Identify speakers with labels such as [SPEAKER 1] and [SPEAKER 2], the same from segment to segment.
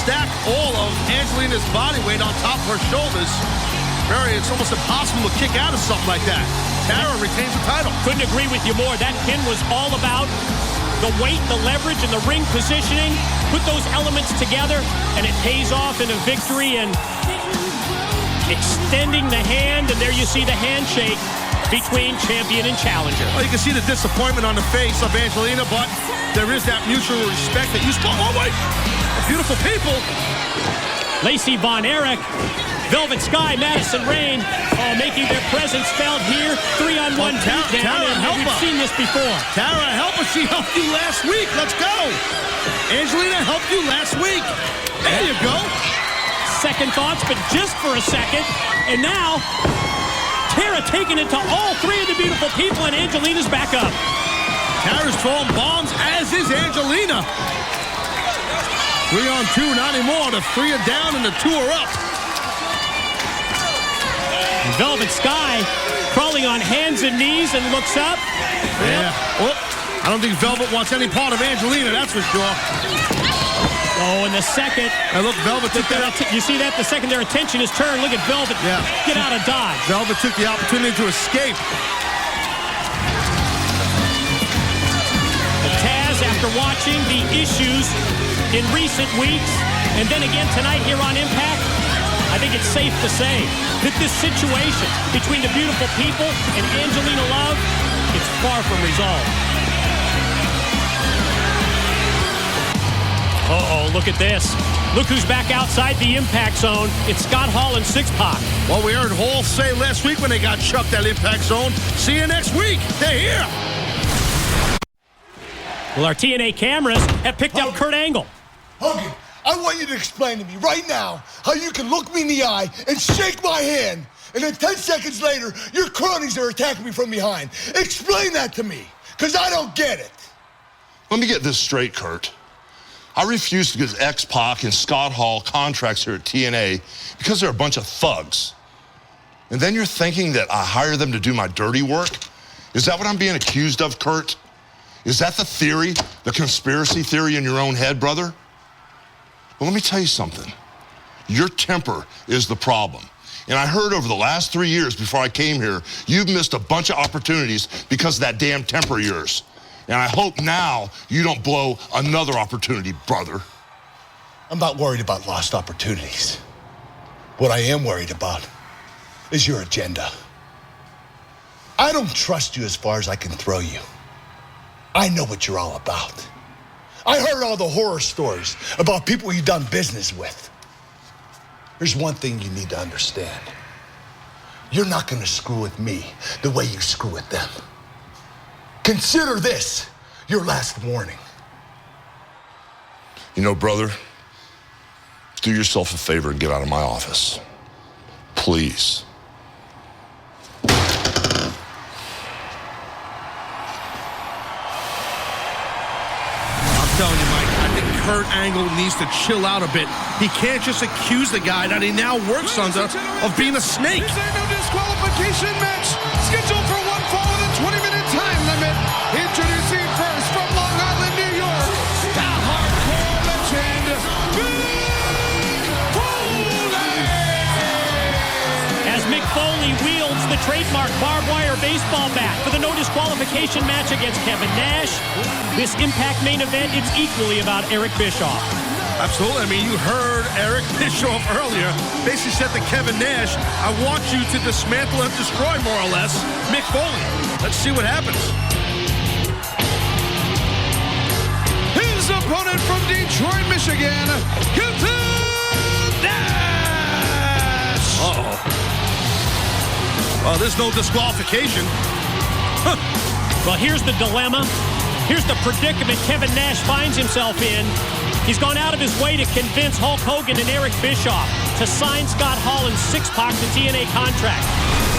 [SPEAKER 1] stack all of Angelina's body weight on top of her shoulders. It's almost impossible to kick out of something like that. Tara retains the title.
[SPEAKER 2] Couldn't agree with you more. That pin was all about the weight, the leverage, and the ring positioning. Put those elements together, and it pays off in a victory. And extending the hand, and there you see the handshake between champion and challenger.
[SPEAKER 1] Well, you can see the disappointment on the face of Angelina, but there is that mutual respect that you spoke. Oh, wait! Beautiful people.
[SPEAKER 2] Lacey Von Erich, Velvet Sky, Madison Rayne, making their presence felt here. 3-on-1 beatdown.
[SPEAKER 1] Tara, help
[SPEAKER 2] We've
[SPEAKER 1] her.
[SPEAKER 2] seen this before.
[SPEAKER 1] Tara, help us. She helped you last week. Let's go. Angelina helped you last week. There you go.
[SPEAKER 2] Second thoughts, but just for a second. And now, Tara taking it to all three of the beautiful people, and Angelina's back up.
[SPEAKER 1] Tara's throwing bombs, as is Angelina. 3-on-2, not anymore. The 3 are down and the 2 are up.
[SPEAKER 2] Velvet Sky crawling on hands and knees and looks up.
[SPEAKER 1] Yeah. Well, I don't think Velvet wants any part of Angelina, that's for sure.
[SPEAKER 2] Oh, and the second.
[SPEAKER 1] And look, Velvet took that up.
[SPEAKER 2] You see that? The second their attention is turned. Look at Velvet.
[SPEAKER 1] Yeah.
[SPEAKER 2] Get out of dodge.
[SPEAKER 1] Velvet took the opportunity to escape.
[SPEAKER 2] Taz, after watching the issues in recent weeks, and then again tonight here on Impact, I think it's safe to say that this situation between the beautiful people and Angelina Love, it's far from resolved. Uh-oh, look at this. Look who's back outside the Impact Zone. It's Scott Hall and 6-Pac.
[SPEAKER 1] Well, we heard Hall say last week when they got chucked that Impact Zone, see you next week. They're here.
[SPEAKER 2] Well, our TNA cameras have picked up Kurt Angle.
[SPEAKER 3] Hogan, I want you to explain to me right now how you can look me in the eye and shake my hand, and then 10 seconds later, your cronies are attacking me from behind. Explain that to me, because I don't get it.
[SPEAKER 4] Let me get this straight, Kurt. I refuse to give X-Pac and Scott Hall contracts here at TNA because they're a bunch of thugs. And then you're thinking that I hire them to do my dirty work? Is that what I'm being accused of, Kurt? Is that the theory, the conspiracy theory in your own head, brother? Well, let me tell you something. Your temper is the problem. And I heard over the last 3 years before I came here, you've missed a bunch of opportunities because of that damn temper of yours. And I hope now you don't blow another opportunity, brother.
[SPEAKER 3] I'm not worried about lost opportunities. What I am worried about is your agenda. I don't trust you as far as I can throw you. I know what you're all about. I heard all the horror stories about people you've done business with. There's one thing you need to understand. You're not going to screw with me the way you screw with them. Consider this your last warning.
[SPEAKER 4] You know, brother, do yourself a favor and get out of my office. Please.
[SPEAKER 1] I'm telling you, Mike, I think Kurt Angle needs to chill out a bit. He can't just accuse the guy that he now works under of being a snake.
[SPEAKER 5] This ain't no disqualification match. Scheduled for one fall with a 20-minute time limit. Introducing first from Long Island, New York, the hardcore legend, Mick Foley.
[SPEAKER 2] As Mick Foley wields the trademark barbed wire baseball bat for the no disqualification match against Kevin Nash, this Impact main event, it's equally about Eric Bischoff.
[SPEAKER 1] Absolutely. I mean, you heard Eric Bischoff earlier basically said to Kevin Nash, I want you to dismantle and destroy, more or less, Mick Foley. Let's see what happens.
[SPEAKER 5] His opponent from Detroit, Michigan, Kevin Nash.
[SPEAKER 1] Uh-oh. Well, there's no disqualification. Huh.
[SPEAKER 2] Well, here's the dilemma. Here's the predicament Kevin Nash finds himself in. He's gone out of his way to convince Hulk Hogan and Eric Bischoff to sign Scott Hall and 6-Pac to TNA contract.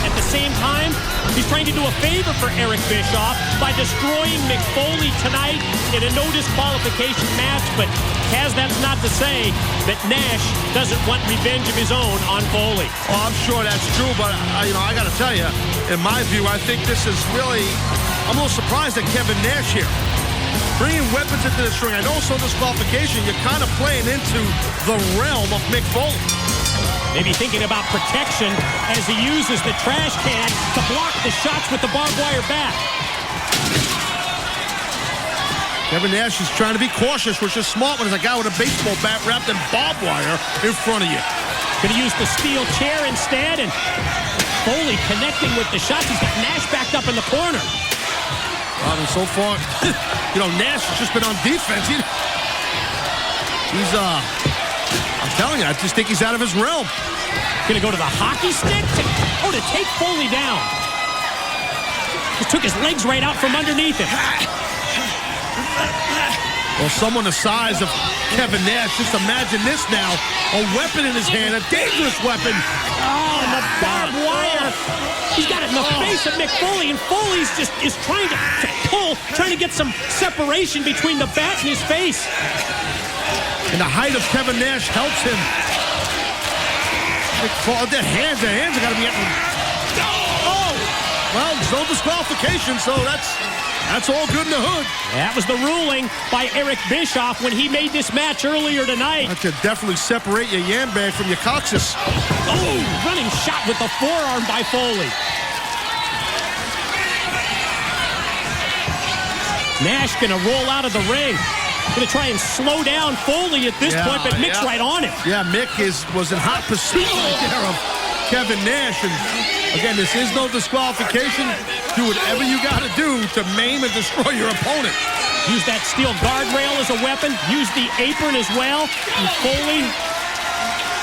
[SPEAKER 2] At the same time, he's trying to do a favor for Eric Bischoff by destroying Mick Foley tonight in a no disqualification match. But Kaz, that's not to say that Nash doesn't want revenge of his own on Foley.
[SPEAKER 1] Well, I'm sure that's true, but I got to tell you, in my view, I think this is really, I'm a little surprised at Kevin Nash here. bringing weapons into this ring. I know it's no disqualification. You're kind of playing into the realm of Mick Foley.
[SPEAKER 2] Maybe thinking about protection as he uses the trash can to block the shots with the barbed wire bat.
[SPEAKER 1] Kevin Nash is trying to be cautious, which is smart when there's a guy with a baseball bat wrapped in barbed wire in front of you.
[SPEAKER 2] Going to use the steel chair instead, and Foley connecting with the shots. He's got Nash backed up in the corner.
[SPEAKER 1] And so far, Nash has just been on defense. I'm telling you, I just think he's out of his realm.
[SPEAKER 2] Going to go to the hockey stick to take Foley down. Just took his legs right out from underneath him.
[SPEAKER 1] Well, someone the size of Kevin Nash, just imagine this now. A weapon in his hand, a dangerous weapon.
[SPEAKER 2] Oh, and the barbed wire. He's got it in the face of Mick Foley, and Foley's just is trying to pull, trying to get some separation between the bat and his face.
[SPEAKER 1] And the height of Kevin Nash helps him. The hands are got to be... Well, there's no disqualification, so that's all good in the hood.
[SPEAKER 2] That was the ruling by Eric Bischoff when he made this match earlier tonight.
[SPEAKER 1] That could definitely separate your yam bag from your coccyx.
[SPEAKER 2] Oh, running shot with the forearm by Foley. Nash gonna roll out of the ring. Gonna try and slow down Foley at this point, but Mick's right on him.
[SPEAKER 1] Yeah, Mick was in hot pursuit right there of Kevin Nash. And again, this is no disqualification. Do whatever you got to do to maim and destroy your opponent.
[SPEAKER 2] Use that steel guardrail as a weapon. Use the apron as well. And Foley,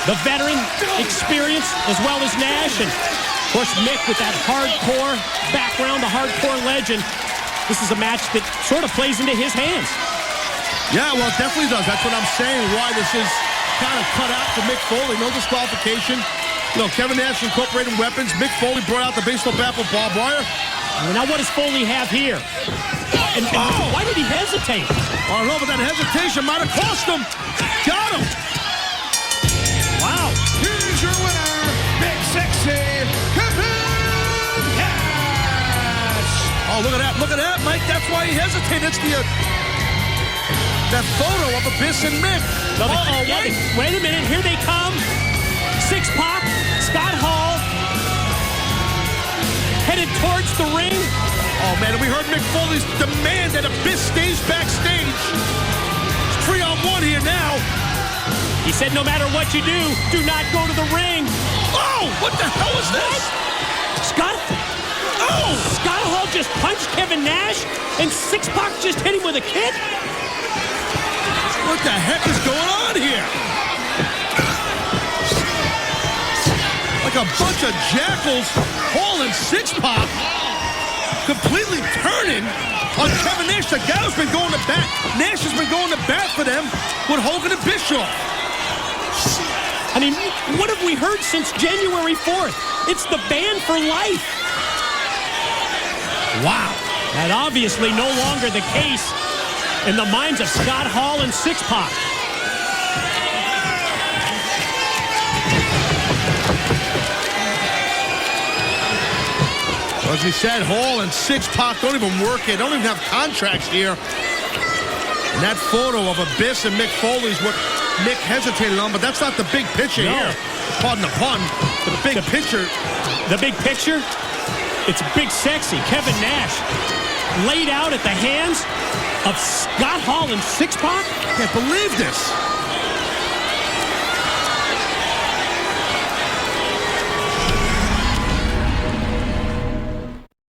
[SPEAKER 2] the veteran experience, as well as Nash. And, of course, Mick with that hardcore background, the hardcore legend. This is a match that sort of plays into his hands.
[SPEAKER 1] Yeah, well, it definitely does. That's what I'm saying, why this is kind of cut out for Mick Foley. No disqualification. Kevin Nash incorporating weapons. Mick Foley brought out the baseball bat with barbed wire.
[SPEAKER 2] Well, now what does Foley have here? And why did he hesitate?
[SPEAKER 1] I don't know, but that hesitation might have cost him. Got him.
[SPEAKER 2] Wow.
[SPEAKER 5] Here's your winner, Big Sexy Kevin Nash.
[SPEAKER 1] Oh, look at that, Mike. That's why he hesitated. It's that photo of Abyss and Mick.
[SPEAKER 2] Wait a minute. Here they come. Six-Pac, Scott Hall, headed towards the ring.
[SPEAKER 1] Oh, man, we heard Mick Foley's demand that Abyss stays backstage. It's 3-on-1 here now.
[SPEAKER 2] He said no matter what you do not go to the ring.
[SPEAKER 1] Oh, what the hell is this?
[SPEAKER 2] Scott Hall just punched Kevin Nash, and Six-Pac just hit him with a kick?
[SPEAKER 1] What the heck is going on here? Like a bunch of jackals, Hall and Six-Pac completely turning on Kevin Nash. The guy who's been going to bat. Nash has been going to bat for them with Hogan and Bischoff.
[SPEAKER 2] I mean, what have we heard since January 4th? It's the ban for life. Wow. That obviously no longer the case in the minds of Scott Hall and Six-Pac.
[SPEAKER 1] As we said, Hall and Six-Pac don't even work here. Don't even have contracts here. And that photo of Abyss and Mick Foley is what Mick hesitated on, but that's not the big picture here. Pardon the pun. The big picture.
[SPEAKER 2] The big picture? It's Big Sexy Kevin Nash laid out at the hands of Scott Hall and Six-Pac?
[SPEAKER 1] I can't believe this.